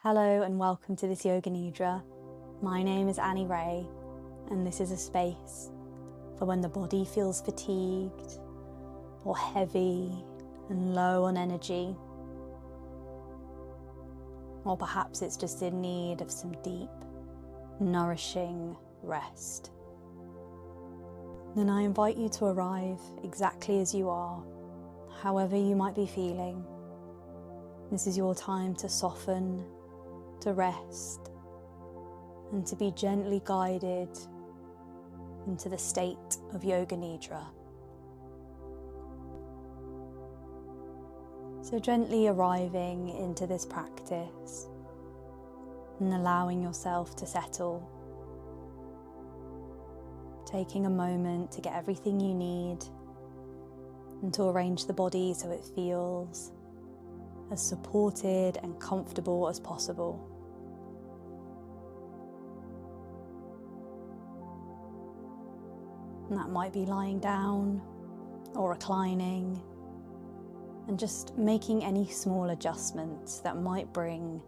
Hello and welcome to this Yoga Nidra. My name is Annie Ray, and this is a space for when the body feels fatigued or heavy and low on energy, or perhaps it's just in need of some deep, nourishing rest. Then I invite you to arrive exactly as you are, however you might be feeling. This is your time to soften, to rest, and to be gently guided into the state of Yoga Nidra. So gently arriving into this practice and allowing yourself to settle, taking a moment to get everything you need and to arrange the body so it feels as supported and comfortable as possible. And that might be lying down or reclining, and just making any small adjustments that might bring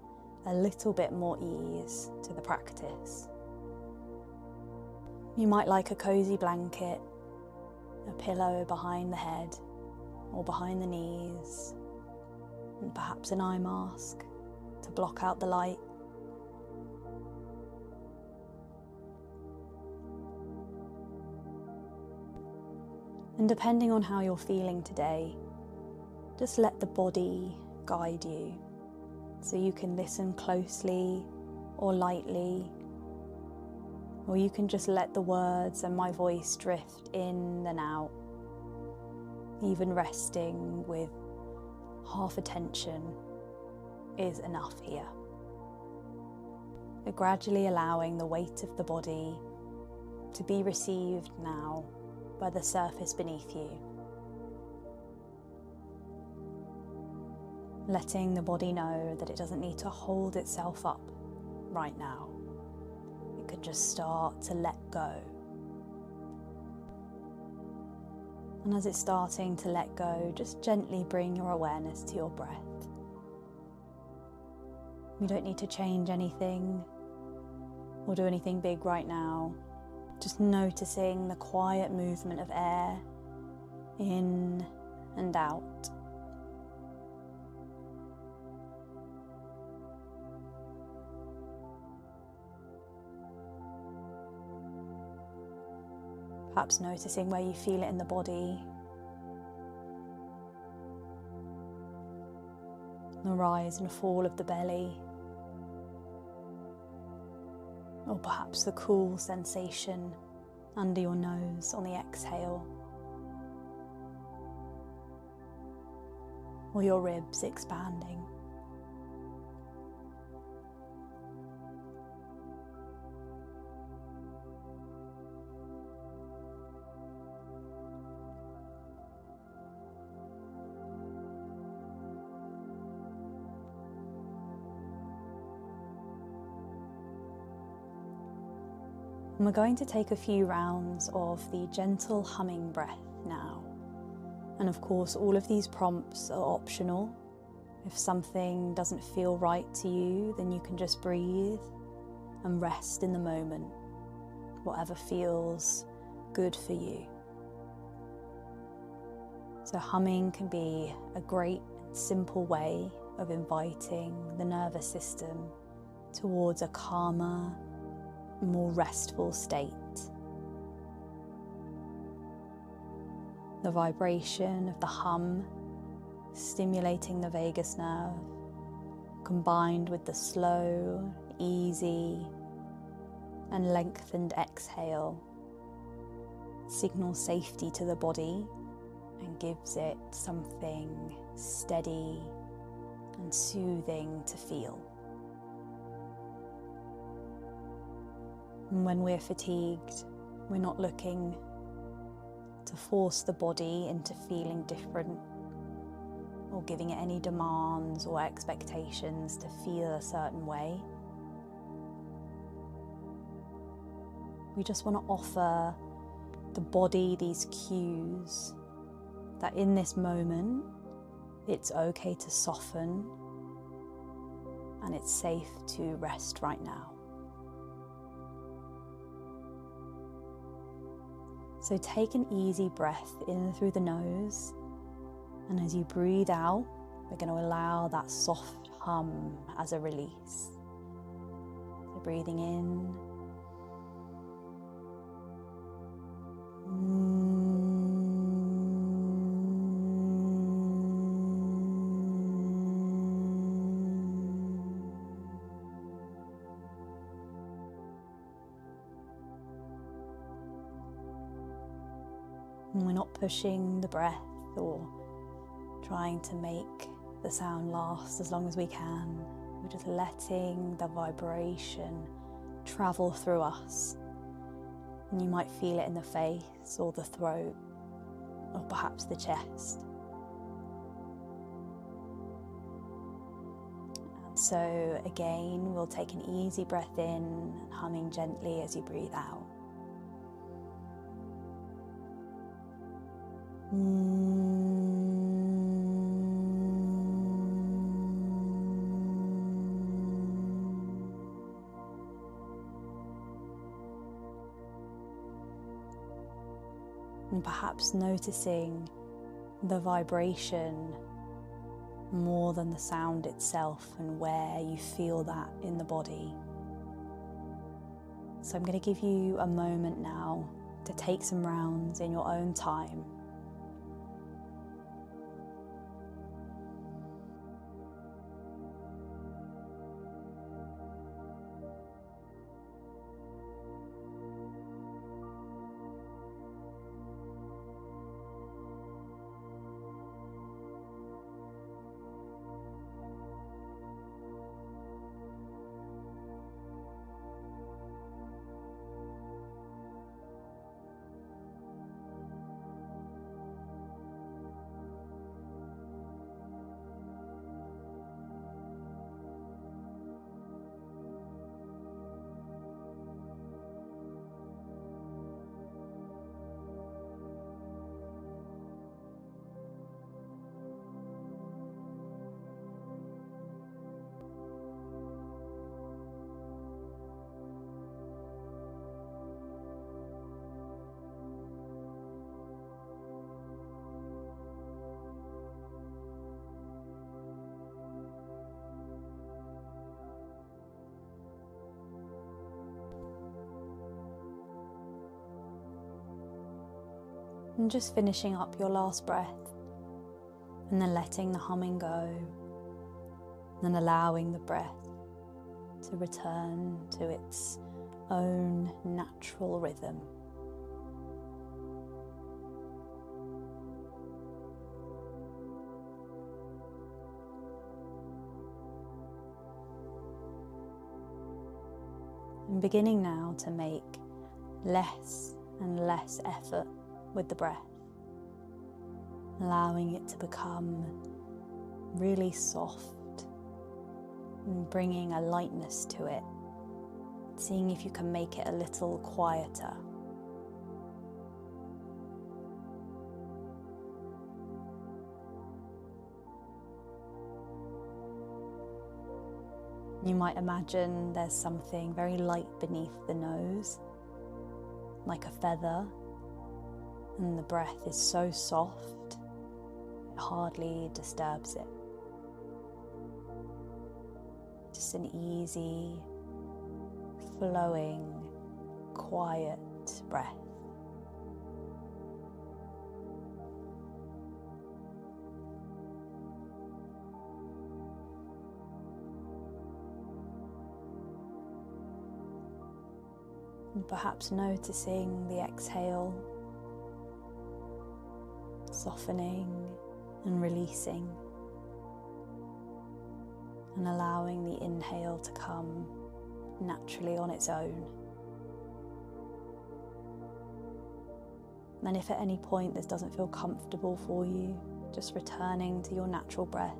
a little bit more ease to the practice. You might like a cozy blanket, a pillow behind the head or behind the knees, and perhaps an eye mask to block out the light. And depending on how you're feeling today, just let the body guide you, so you can listen closely or lightly, or you can just let the words and my voice drift in and out, even resting with half attention is enough here. But gradually allowing the weight of the body to be received now by the surface beneath you. Letting the body know that it doesn't need to hold itself up right now. It could just start to let go. And as it's starting to let go, just gently bring your awareness to your breath. You don't need to change anything or do anything big right now. Just noticing the quiet movement of air in and out. Perhaps noticing where you feel it in the body. The rise and fall of the belly. Or perhaps the cool sensation under your nose on the exhale. Or your ribs expanding. And we're going to take a few rounds of the gentle humming breath now. And of course, all of these prompts are optional. If something doesn't feel right to you, then you can just breathe and rest in the moment, whatever feels good for you. So humming can be a great and simple way of inviting the nervous system towards a calmer, more restful state. The vibration of the hum stimulating the vagus nerve, combined with the slow, easy, and lengthened exhale, signals safety to the body and gives it something steady and soothing to feel. And when we're fatigued, we're not looking to force the body into feeling different or giving it any demands or expectations to feel a certain way. We just want to offer the body these cues that in this moment it's okay to soften and it's safe to rest right now. So take an easy breath in through the nose, and as you breathe out, we're going to allow that soft hum as a release. So breathing in. And we're not pushing the breath or trying to make the sound last as long as we can. We're just letting the vibration travel through us. And you might feel it in the face or the throat or perhaps the chest. And so again, we'll take an easy breath in, humming gently as you breathe out. And perhaps noticing the vibration more than the sound itself and where you feel that in the body. So I'm going to give you a moment now to take some rounds in your own time. And just finishing up your last breath, and then letting the humming go, and allowing the breath to return to its own natural rhythm. And beginning now to make less and less effort with the breath, allowing it to become really soft and bringing a lightness to it, seeing if you can make it a little quieter. You might imagine there's something very light beneath the nose, like a feather, and the breath is so soft, it hardly disturbs it. Just an easy, flowing, quiet breath. And perhaps noticing the exhale, softening and releasing, and allowing the inhale to come naturally on its own. And if at any point this doesn't feel comfortable for you, just returning to your natural breath,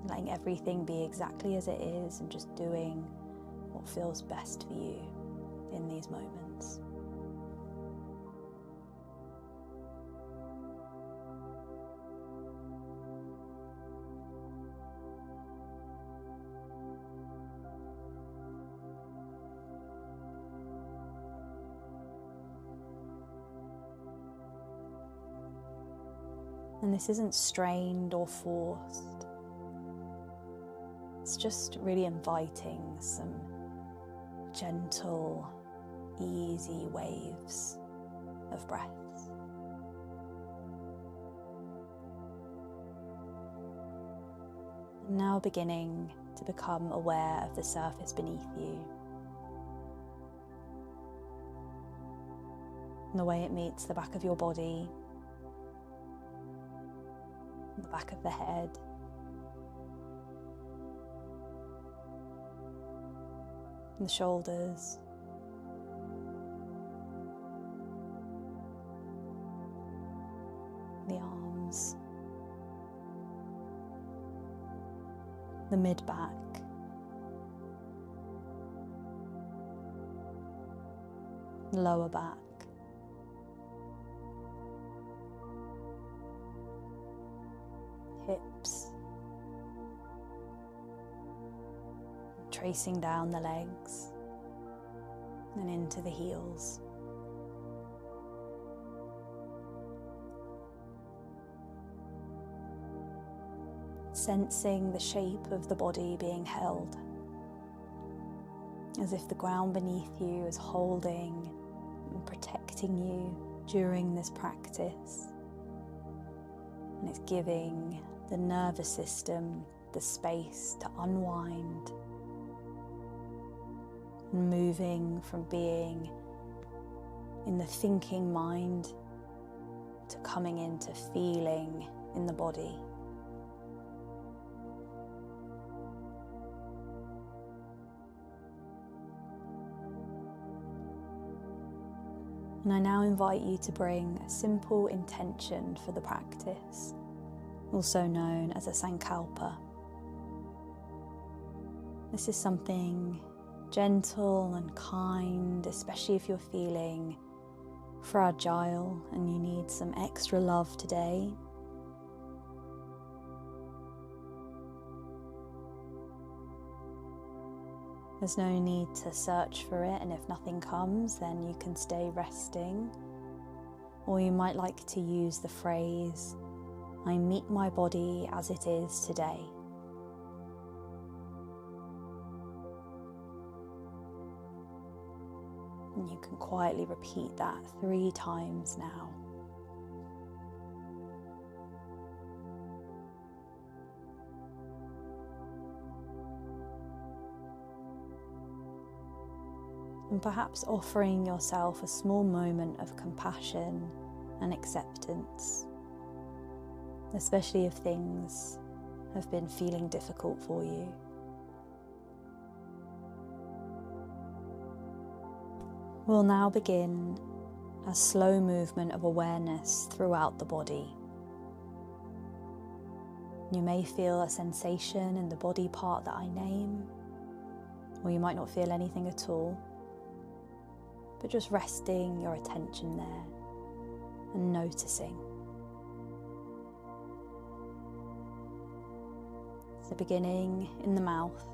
letting everything be exactly as it is and just doing what feels best for you in these moments. And this isn't strained or forced. It's just really inviting some gentle, easy waves of breath. Now beginning to become aware of the surface beneath you and the way it meets the back of your body, the back of the head, and the shoulders, the arms, the mid-back, lower back, hips, tracing down the legs and into the heels. Sensing the shape of the body being held, as if the ground beneath you is holding and protecting you during this practice. And it's giving the nervous system the space to unwind, and moving from being in the thinking mind to coming into feeling in the body. And I now invite you to bring a simple intention for the practice, also known as a sankalpa. This is something gentle and kind, especially if you're feeling fragile and you need some extra love today. There's no need to search for it, and if nothing comes, then you can stay resting. Or you might like to use the phrase, "I meet my body as it is today." And you can quietly repeat that 3 times now. And perhaps offering yourself a small moment of compassion and acceptance, especially if things have been feeling difficult for you. We'll now begin a slow movement of awareness throughout the body. You may feel a sensation in the body part that I name, or you might not feel anything at all. But just resting your attention there and noticing. So beginning in the mouth,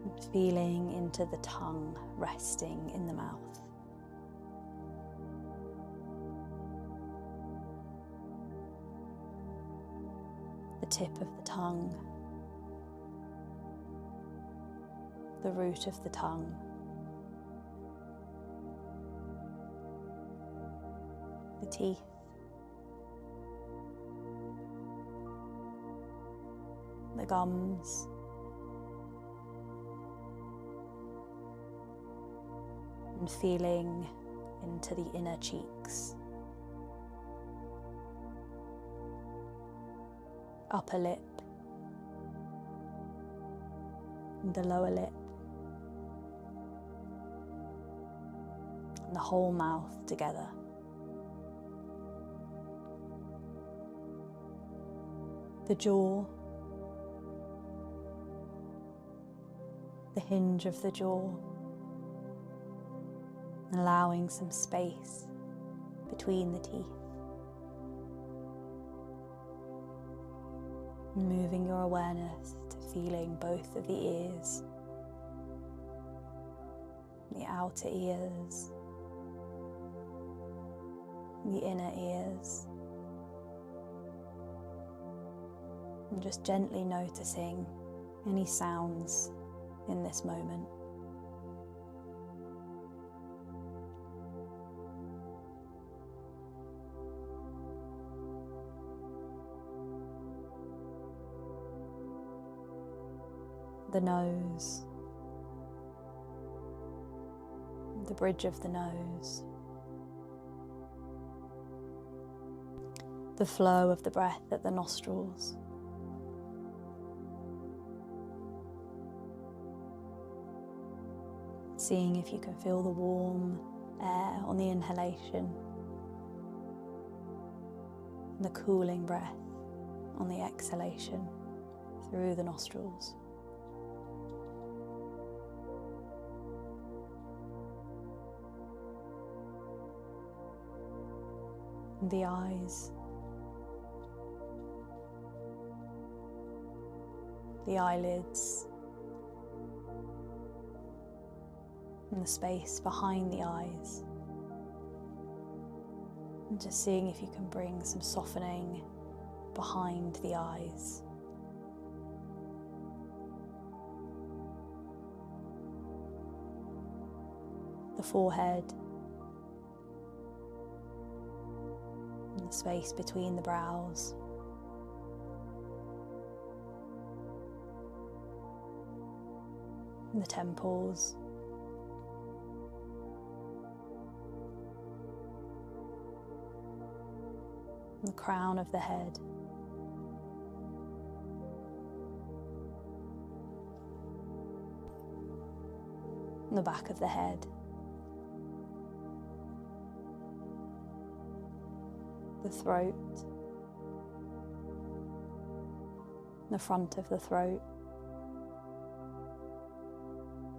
and feeling into the tongue resting in the mouth. The tip of the tongue, the root of the tongue, the teeth, the gums, and feeling into the inner cheeks, upper lip, and the lower lip, and the whole mouth together. The jaw, the hinge of the jaw, and allowing some space between the teeth. And moving your awareness to feeling both of the ears, the outer ears, the inner ears, and just gently noticing any sounds in this moment. The nose, the bridge of the nose, the flow of the breath at the nostrils, seeing if you can feel the warm air on the inhalation and the cooling breath on the exhalation through the nostrils. The eyes, the eyelids, and the space behind the eyes, and just seeing if you can bring some softening behind the eyes. The forehead, and the space between the brows, and the temples, and the crown of the head, and the back of the head, the throat, the front of the throat,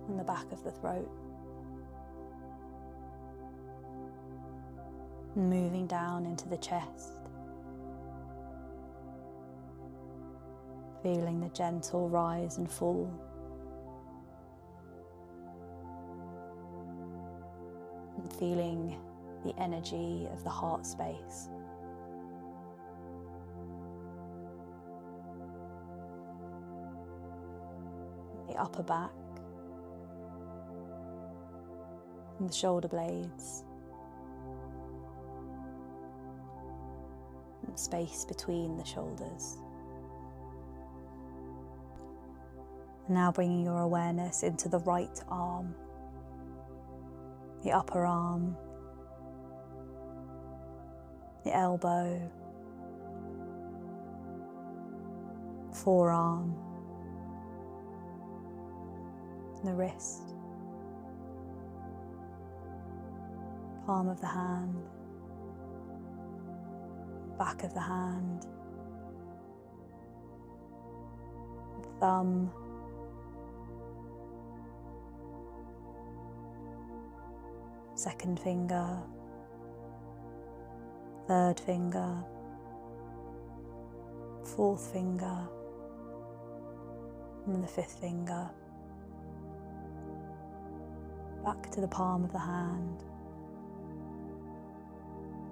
and the back of the throat, and moving down into the chest, feeling the gentle rise and fall, and feeling the energy of the heart space. The upper back, and the shoulder blades, and space between the shoulders. And now bringing your awareness into the right arm, the upper arm, the elbow, forearm, the wrist, palm of the hand, back of the hand, thumb, second finger, third finger, fourth finger, and the fifth finger. Back to the palm of the hand,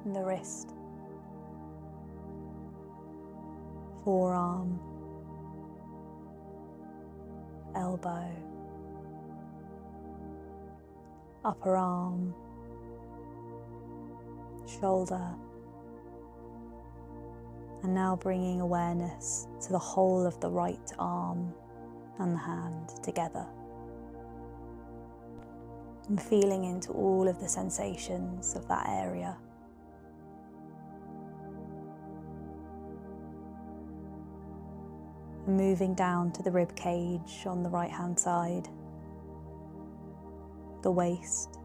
and the wrist, forearm, elbow, upper arm, shoulder, and now bringing awareness to the whole of the right arm and the hand together. And feeling into all of the sensations of that area. And moving down to the rib cage on the right hand side, the waist,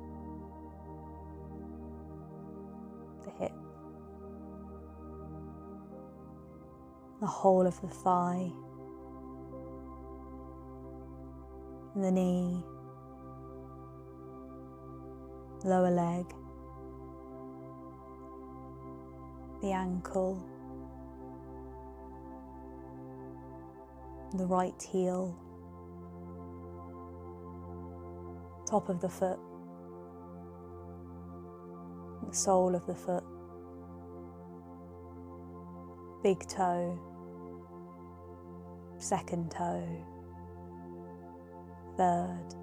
the hip, the whole of the thigh, and the knee, lower leg, the ankle, the right heel, top of the foot, the sole of the foot, big toe, second toe, third,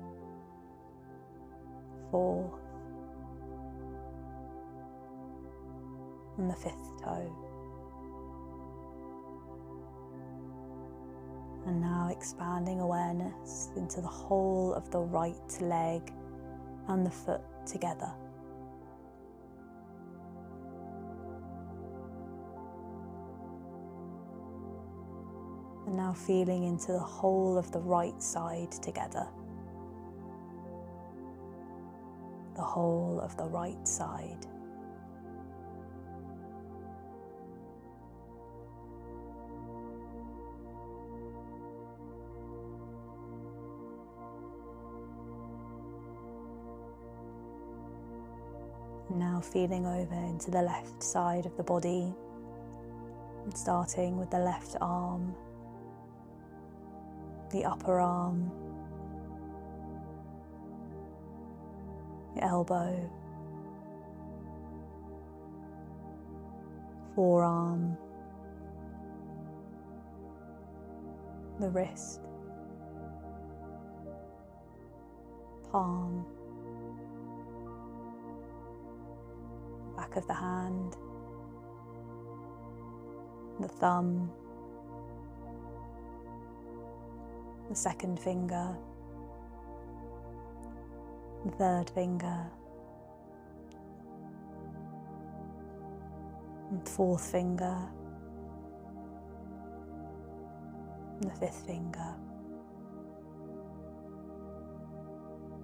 fourth, and the fifth toe. And now expanding awareness into the whole of the right leg and the foot together. And now feeling into the whole of the right side together. The whole of the right side. Now feeling over into the left side of the body, and starting with the left arm, the upper arm, the elbow, forearm, the wrist, palm, back of the hand, the thumb, the second finger, the third finger, and fourth finger, and the fifth finger,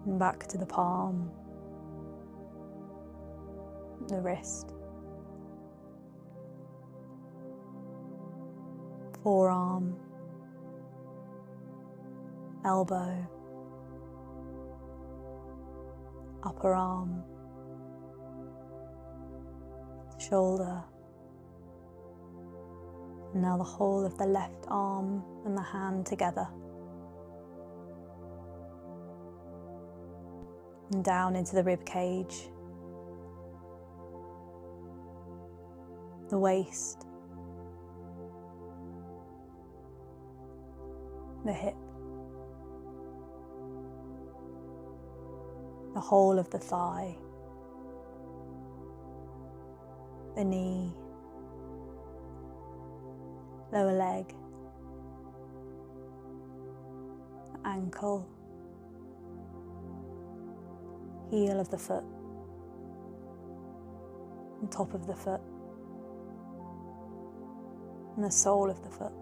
and back to the palm, the wrist, forearm, elbow, upper arm, shoulder, and now the whole of the left arm and the hand together, and down into the rib cage, the waist, the hip, the whole of the thigh, the knee, lower leg, the ankle, heel of the foot, and top of the foot, and the sole of the foot.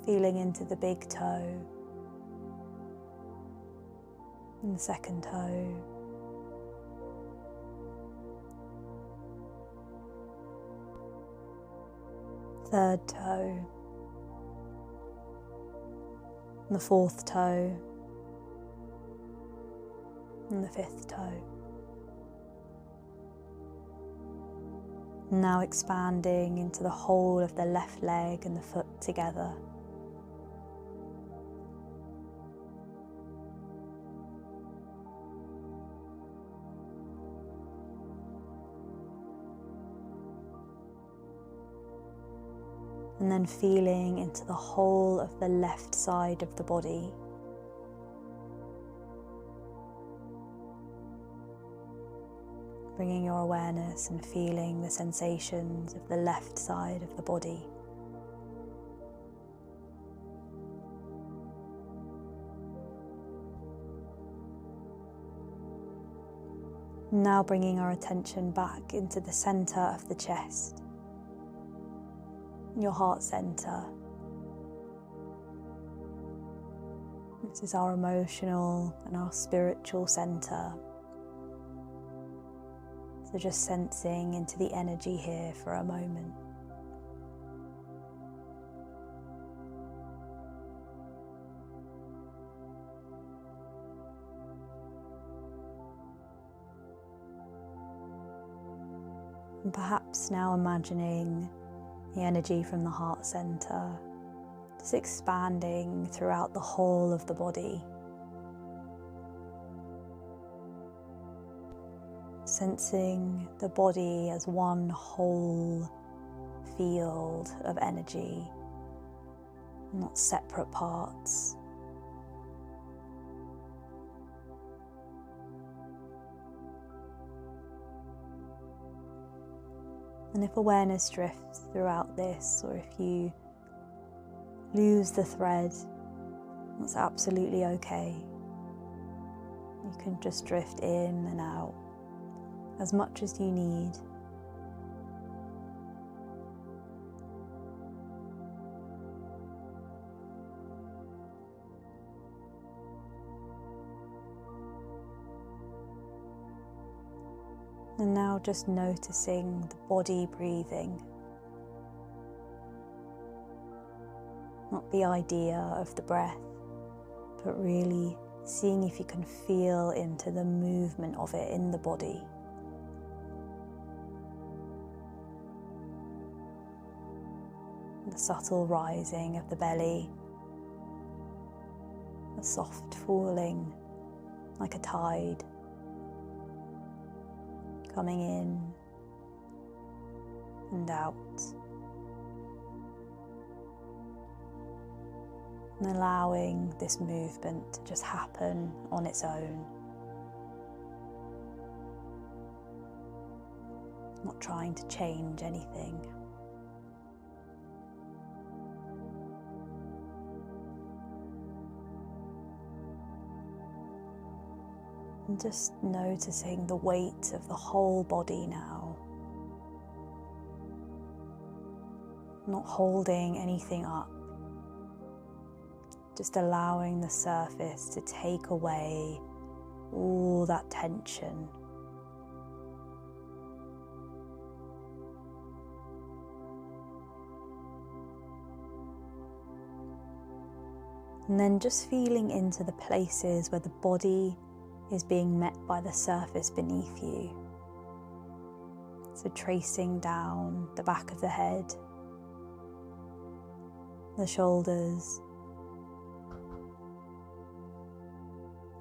Feeling into the big toe, and the second toe, third toe, and the fourth toe, and the fifth toe. Now expanding into the whole of the left leg and the foot together. And then feeling into the whole of the left side of the body. Bringing your awareness and feeling the sensations of the left side of the body. Now bringing our attention back into the center of the chest, your heart center. This is our emotional and our spiritual center. So just sensing into the energy here for a moment. And perhaps now imagining the energy from the heart center just expanding throughout the whole of the sensing the body as one whole field of energy, not separate parts. And if awareness drifts throughout this, or if you lose the thread, that's absolutely okay. You can just drift in and out as much as you need. And now just noticing the body breathing, not the idea of the breath, but really seeing if you can feel into the movement of it in the body. The subtle rising of the belly, the soft falling like a tide, coming in and out, and allowing this movement to just happen on its own, not trying to change anything. And just noticing the weight of the whole body now, not holding anything up, just allowing the surface to take away all that tension. And then just feeling into the places where the body is being met by the surface beneath you. So tracing down the back of the head, the shoulders,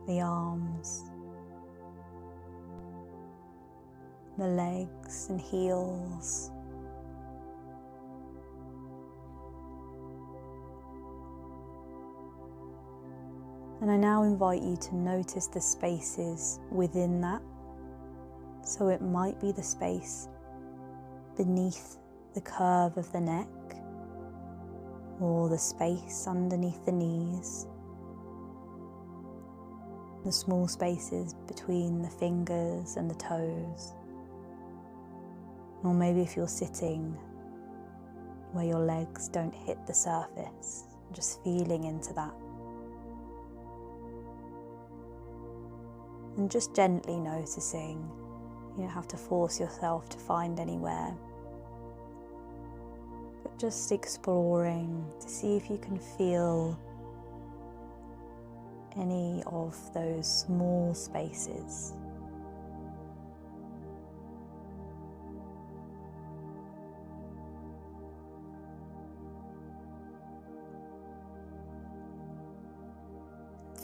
the arms, the legs and heels, and I now invite you to notice the spaces within that. So it might be the space beneath the curve of the neck, or the space underneath the knees, the small spaces between the fingers and the toes, or maybe if you're sitting where your legs don't hit the surface, just feeling into that. And just gently noticing. You don't have to force yourself to find anywhere, but just exploring to see if you can feel any of those small spaces.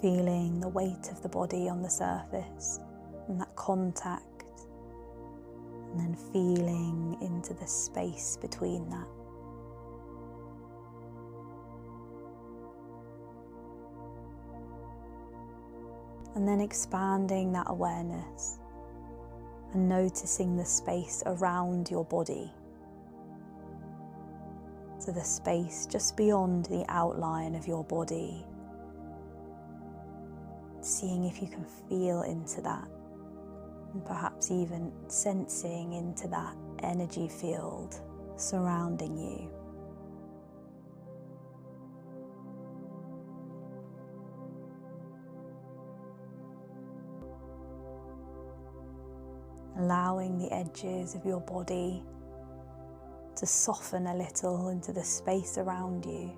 Feeling the weight of the body on the surface and that contact, and then feeling into the space between that. And then expanding that awareness and noticing the space around your body. So the space just beyond the outline of your body. Seeing if you can feel into that, and perhaps even sensing into that energy field surrounding you. Allowing the edges of your body to soften a little into the space around you.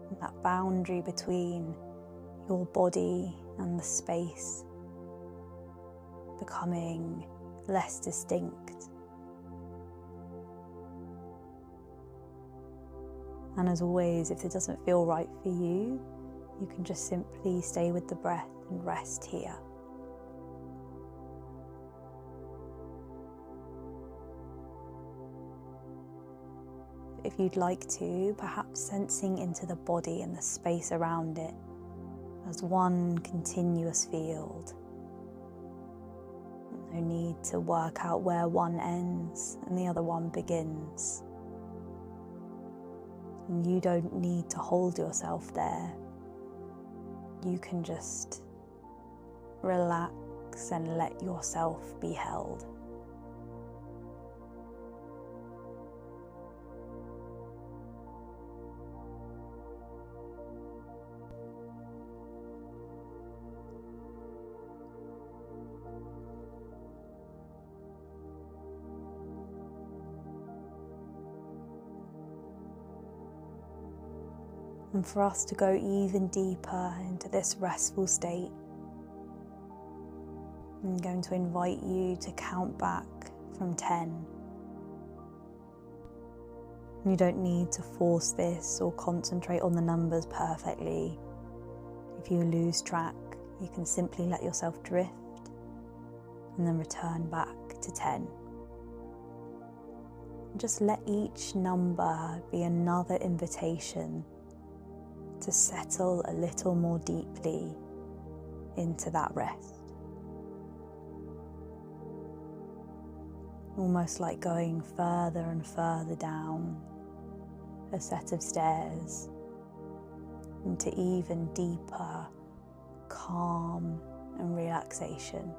And that boundary between your body and the space becoming less distinct. And as always, if it doesn't feel right for you, you can just simply stay with the breath and rest here. If you'd like to, perhaps sensing into the body and the space around it as one continuous field. No need to work out where one ends and the other one begins. And you don't need to hold yourself there. You can just relax and let yourself be held. And for us to go even deeper into this restful state, I'm going to invite you to count back from 10. You don't need to force this or concentrate on the numbers perfectly. If you lose track, you can simply let yourself drift and then return back to 10. Just let each number be another invitation to settle a little more deeply into that rest. Almost like going further and further down a set of stairs into even deeper calm and relaxation.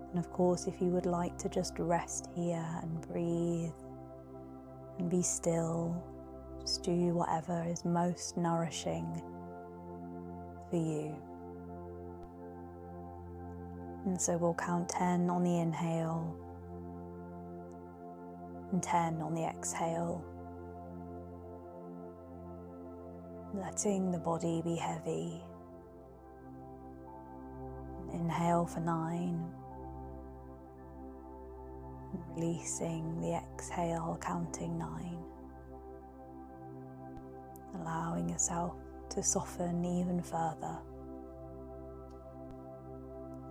And of course, if you would like to just rest here and breathe and be still, just do whatever is most nourishing for you. And so we'll count 10 on the inhale and 10 on the exhale, letting the body be heavy. Inhale for 9. Releasing the exhale, counting 9. Allowing yourself to soften even further.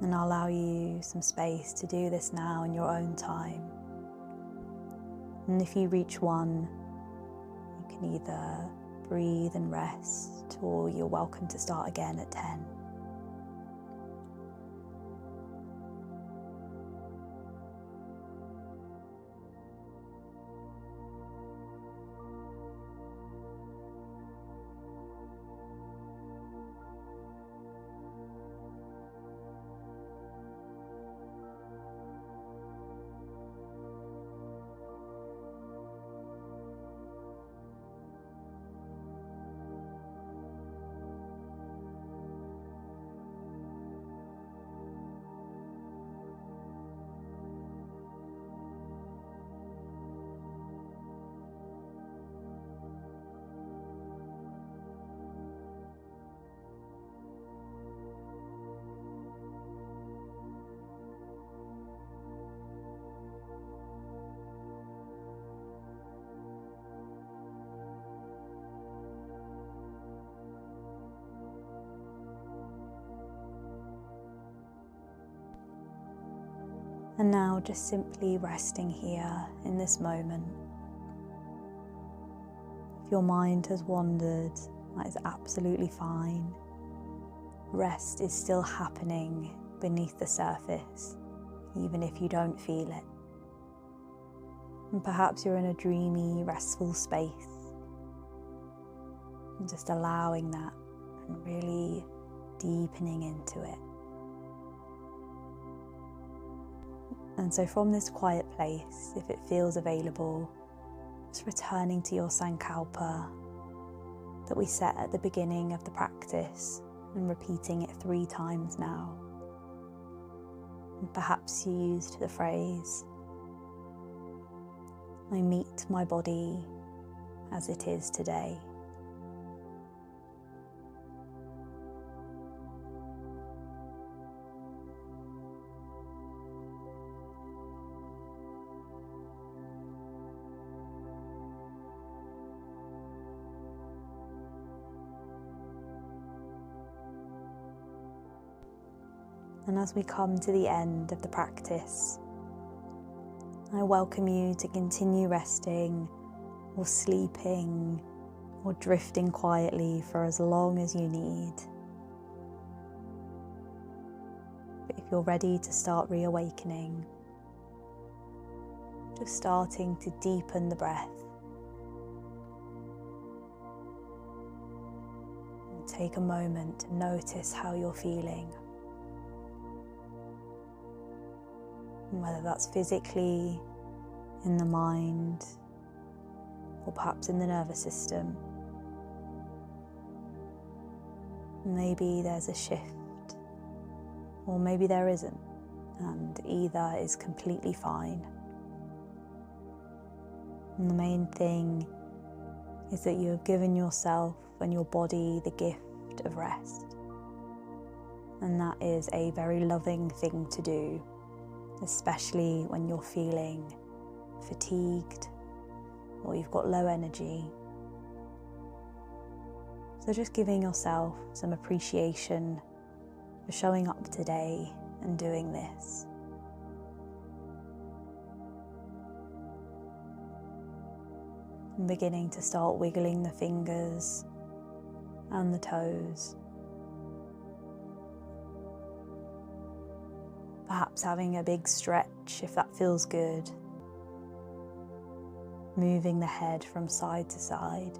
And I'll allow you some space to do this now in your own time. And if you reach 1, you can either breathe and rest, or you're welcome to start again at 10. And now just simply resting here in this moment. If your mind has wandered, that is absolutely fine. Rest is still happening beneath the surface, even if you don't feel it. And perhaps you're in a dreamy, restful space. And just allowing that and really deepening into it. And so from this quiet place, if it feels available, just returning to your Sankalpa that we set at the beginning of the practice and repeating it 3 times now. And perhaps you used the phrase, I meet my body as it is today. And as we come to the end of the practice, I welcome you to continue resting or sleeping or drifting quietly for as long as you need. But if you're ready to start reawakening, just starting to deepen the breath. And take a moment to notice how you're feeling. And whether that's physically, in the mind, or perhaps in the nervous system. Maybe there's a shift, or maybe there isn't, and either is completely fine. And the main thing is that you have given yourself and your body the gift of rest. And that is a very loving thing to do, especially when you're feeling fatigued or you've got low energy. So just giving yourself some appreciation for showing up today and doing this. And beginning to start wiggling the fingers and the toes. Perhaps having a big stretch if that feels good. Moving the head from side to side.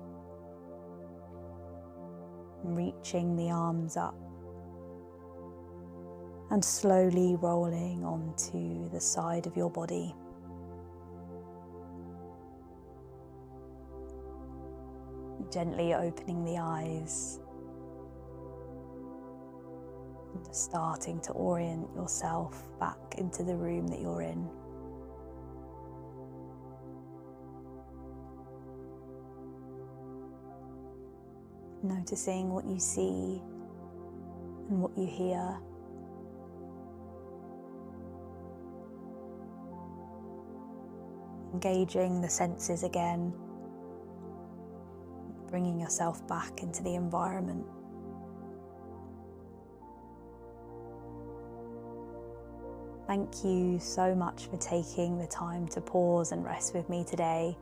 Reaching the arms up. And slowly rolling onto the side of your body. Gently opening the eyes. And starting to orient yourself back into the room that you're in. Noticing what you see and what you hear. Engaging the senses again. Bringing yourself back into the environment. Thank you so much for taking the time to pause and rest with me today.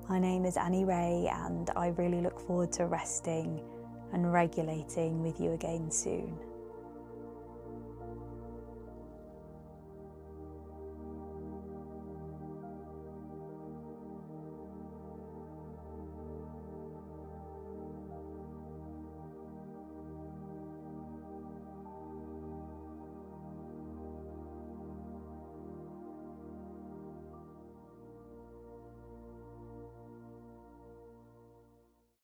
My name is Annie Ray, and I really look forward to resting and regulating with you again soon.